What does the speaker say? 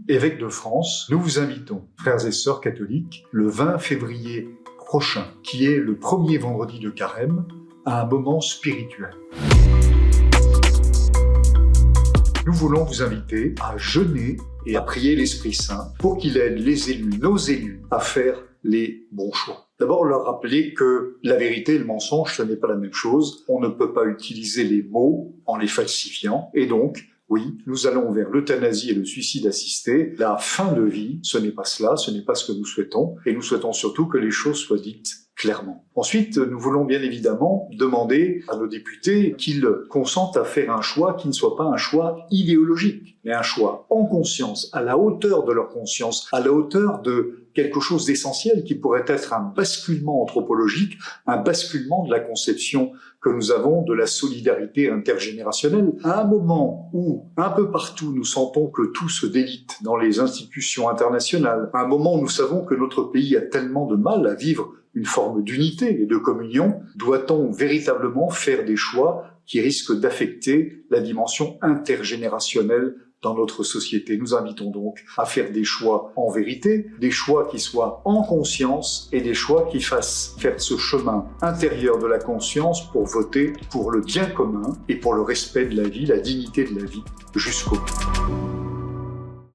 évêque de France, nous vous invitons, frères et sœurs catholiques, le 20 février prochain, qui est le premier vendredi de Carême, à un moment spirituel. Nous voulons vous inviter à jeûner et à prier l'Esprit Saint pour qu'il aide les élus, nos élus, à faire les bons choix. D'abord, leur rappeler que la vérité et le mensonge, ce n'est pas la même chose. On ne peut pas utiliser les mots en les falsifiant. Et donc, oui, nous allons vers l'euthanasie et le suicide assisté. La fin de vie, ce n'est pas cela, ce n'est pas ce que nous souhaitons. Et nous souhaitons surtout que les choses soient dites clairement. Ensuite, nous voulons bien évidemment demander à nos députés qu'ils consentent à faire un choix qui ne soit pas un choix idéologique, mais un choix en conscience, à la hauteur de leur conscience, à la hauteur de quelque chose d'essentiel qui pourrait être un basculement anthropologique, un basculement de la conception que nous avons de la solidarité intergénérationnelle. À un moment où, un peu partout, nous sentons que tout se délite dans les institutions internationales, à un moment où nous savons que notre pays a tellement de mal à vivre une forme d'unité et de communion, doit-on véritablement faire des choix qui risquent d'affecter la dimension intergénérationnelle dans notre société. Nous invitons donc à faire des choix en vérité, des choix qui soient en conscience et des choix qui fassent faire ce chemin intérieur de la conscience pour voter pour le bien commun et pour le respect de la vie, la dignité de la vie jusqu'au bout.